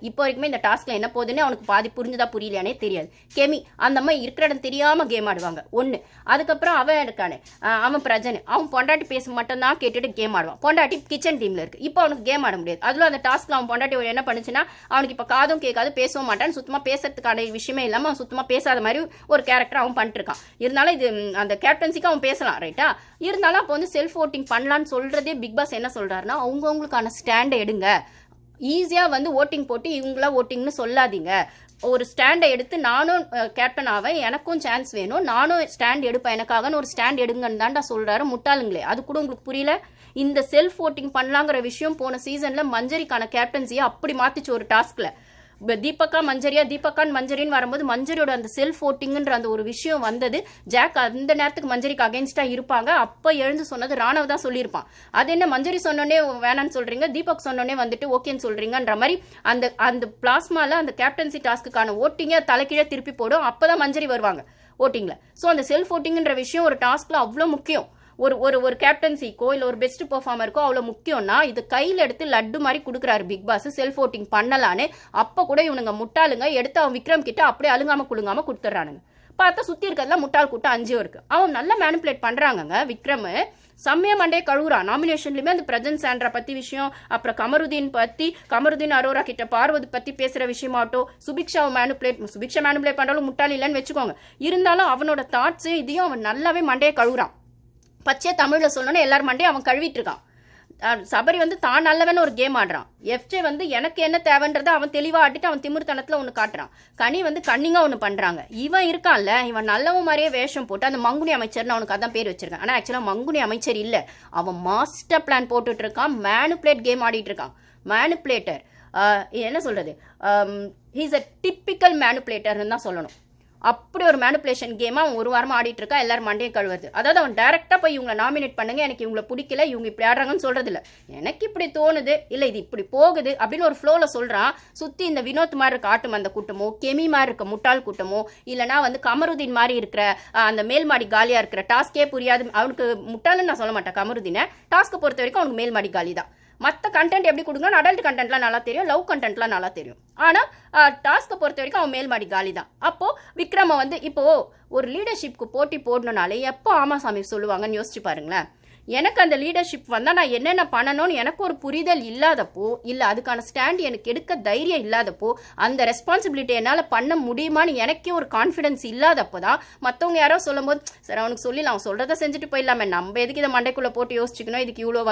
இப்போ வரைக்குமே இந்த டாஸ்க்ல என்ன போகுதுன்னு அவனுக்கு பாதி புரிஞ்சுதா புரியலையானே தெரியாது. கெமி அந்த மாதிரி இருக்கிற இடம் தெரியாம கேம் ஆடுவாங்க ஒன்று. அதுக்கப்புறம் அவன் இருக்கானே அவன் பிரஜன், அவன் பொண்டாட்டி பேச மட்டும் தான் கேட்டுட்டு கேம் ஆடுவான். பொண்டாட்டி கிச்சன் டீம்ல இருக்கு, இப்போ அவனுக்கு கேம் ஆட முடியாது. அதுல அந்த டாஸ்க்ல அவன் பொண்டாட்டி என்ன பண்ணுச்சுன்னா அவனுக்கு இப்ப காதும் கேட்காது, பேசவும் மாட்டான், சுத்தமா பேசுறதுக்கான விஷயமே இல்லாம அவன் சுத்தமா பேசாத மாதிரி ஒரு கேரக்டர் அவன் பண்ணிட்டு இருக்கான். இருந்தாலும் இது அந்த கேப்டன்சிக்கு அவன் பேசலாம் ரைட்டா. இருந்தாலும் அப்போ வந்து செல்ஃப் ஓட்டிங் பண்ணலான்னு சொல்றதே பிக் பாஸ் என்ன சொல்றாருன்னா, அவங்கவுங்களுக்கான ஸ்டாண்டை எடுங்க, ஈஸியா வந்து ஓட்டிங் போட்டு இவங்களா ஓட்டிங்னு சொல்லாதீங்க, ஒரு ஸ்டாண்டை எடுத்து நானும் கேப்டன் ஆவேன், எனக்கும் சான்ஸ் வேணும், நானும் ஸ்டாண்ட் எடுப்பேன், எனக்காக ஒரு ஸ்டாண்ட் எடுங்கன்னு தான்டா சொல்றாரு. முட்டாளுங்களே, அது கூட உங்களுக்கு புரியல? இந்த செல்ஃப் ஓட்டிங் பண்ணலாங்கிற விஷயம் போன சீசன்ல மஞ்சரிக்கான கேப்டன்சியை அப்படி மாத்திச்சு ஒரு டாஸ்க்ல. தீபக்கா மஞ்சரியா, தீபக்கான் மஞ்சரின்னு வரும்போது மஞ்சரியோட அந்த செல்ஃப் ஓட்டிங்ன்ற அந்த ஒரு விஷயம் வந்தது. ஜாக் அந்த நேரத்துக்கு மஞ்சரிக்கு அகேன்ஸ்டா இருப்பாங்க, அப்ப எழுந்து சொன்னது ராணவ் தான் சொல்லியிருப்பான். அது என்ன மஞ்சரி சொன்னோடனே வேணான்னு சொல்றீங்க, தீபக் சொன்னோடனே வந்துட்டு ஓகேன்னு சொல்றீங்கன்ற மாதிரி அந்த அந்த பிளாஸ்மால அந்த கேப்டன்சி டாஸ்க்குக்கான ஓட்டிங்க தலைக்கீழே திருப்பி போடும். அப்பதான் மஞ்சரி வருவாங்க ஓட்டிங்ல. ஸோ அந்த செல்ஃப் ஓட்டிங்ன்ற விஷயம் ஒரு டாஸ்க்ல அவ்வளோ முக்கியம். ஒரு ஒரு ஒரு கேப்டன்சிக்கோ இல்லை ஒரு பெஸ்ட் பெர்ஃபார்மருக்கோ அவ்வளோ முக்கியம்னா இது கையில் எடுத்து லட்டு மாதிரி கொடுக்குறாரு பிக் பாஸ் செல்ஃப் ஓட்டிங் பண்ணலான்னு. அப்போ கூட இவனுங்க முட்டாளுங்க எடுத்து அவன் விக்ரம் கிட்ட அப்படியே அழுங்காம குழுங்காம கொடுத்துட்றானுங்க. பார்த்தா சுற்றி இருக்கிறதுல முட்டாள் கூட்டம் 5 இருக்கு. அவன் நல்லா மேனிப்புலேட் பண்ணுறாங்கங்க. விக்ரம் செம்மையா மண்டே கழுவுறான். நாமினேஷன்லயுமே அந்த பிரஜன் சாண்ட்ரா பத்தி விஷயம், அப்புறம் கமருதீன் அரோரா கிட்ட பார்வதி பத்தி பேசுற விஷயமாட்டோ, சுபிக்ஷா மேனிப்புலேட் பண்றாலும் முட்டாள் இல்லைன்னு வச்சுக்கோங்க. இருந்தாலும் அவனோட தாட்ஸ் இதையும் அவன் நல்லாவே மண்டையை கழுவுறான். பச்சையா தமிழ்ல சொல்லணும்னு எல்லாரும் மண்டையும் அவன் கழுவிட்டு இருக்கான். சபரி வந்து தான் நல்லவன் ஒரு கேம் ஆடுறான். எஃப்ஜே வந்து எனக்கு என்ன தேவைன்றதை அவன் தெளிவா ஆட்டிட்டு அவன் திமிர்த்தனத்துல ஒன்று காட்டுறான். கனி வந்து கண்ணிங்கா ஒன்று பண்றாங்க. இவன் இருக்கான்ல, இவன் நல்லவன் மாதிரியே வேஷம் போட்டு அந்த மங்குனி அமைச்சர்னு அவனுக்கு அதான் பேர் வச்சிருக்கான். ஆனா ஆக்சுவலா மங்குனி அமைச்சர் இல்ல, அவன் மாஸ்டர் பிளான் போட்டுட்டு இருக்கான், மேனிப்புலேட் கேம் ஆடிட்டு இருக்கான். மேனிப்புலேட்டர் என்ன சொல்றது, ஹீஸ் அ டிப்பிக்கல் மேனிப்புலேட்டர்னு தான் சொல்லணும். அப்படி ஒரு மேனிப்புலேஷன் கேம் அவன் ஒரு வாரமா ஆடிட்டு இருக்கா. எல்லாரும் மண்டையை கழுவுறது. அதாவது அவன் டைரக்டா போய் இவங்களை நாமினேட் பண்ணுங்க, எனக்கு இவங்களை பிடிக்கல, இவங்க இப்படி ஆடுறாங்கன்னு சொல்றது இல்ல, எனக்கு இப்படி தோணுது, இல்ல இது இப்படி போகுது அப்படின்னு ஒரு ஃப்ளோல சொல்றான். சுத்தி இந்த வினோத் மாதிரி இருக்க ஆட்டும் அந்த கூட்டமோ, கெமி மாதிரி இருக்க முட்டாள் கூட்டமோ, இல்லைன்னா வந்து கமருதீன் மாதிரி இருக்கிற அந்த மேல்மாடி காலியா இருக்கிற டாஸ்கே புரியாது அவனுக்கு. முட்டாள்னு நான் சொல்ல மாட்டேன் கமருதீனை, டாஸ்க்கை பொறுத்த வரைக்கும் அவனுக்கு மேல்மாடி காலி தான். மற்ற கண்டென்ட் எப்படி கொடுக்கணும், அடல்ட் கண்டென்ட்லாம் நல்லா தெரியும், லவ் கண்டென்ட்லாம் நல்லா தெரியும். ஆனால் டாஸ்க்கை பொறுத்த வரைக்கும் அவன் மேல்மாடி காலி தான். அப்போ விக்ரம வந்து இப்போ ஒரு லீடர்ஷிப்க்கு போட்டி போடணுனாலே எப்போ ஆமாசாமி சொல்லுவாங்கன்னு யோசிச்சு பாருங்களேன். எனக்கு அந்த லீடர்ஷிப் வந்தால் நான் என்னென்ன பண்ணணும்னு எனக்கு ஒரு புரிதல் இல்லாதப்போ, இல்லை அதுக்கான ஸ்டாண்ட் எனக்கு எடுக்க தைரியம் இல்லாதப்போ, அந்த ரெஸ்பான்சிபிலிட்டி என்னால் பண்ண முடியுமான்னு எனக்கே ஒரு கான்ஃபிடன்ஸ் இல்லாதப்போ தான் மற்றவங்க யாரோ சொல்லும் போது சரி அவனுக்கு சொல்லி அவன் சொல்கிறத செஞ்சுட்டு போயிடலாமே, நம்ம எதுக்கு இதை மண்டைக்குள்ளே போட்டு யோசிச்சுக்கணும், இதுக்கு இவ்வளோ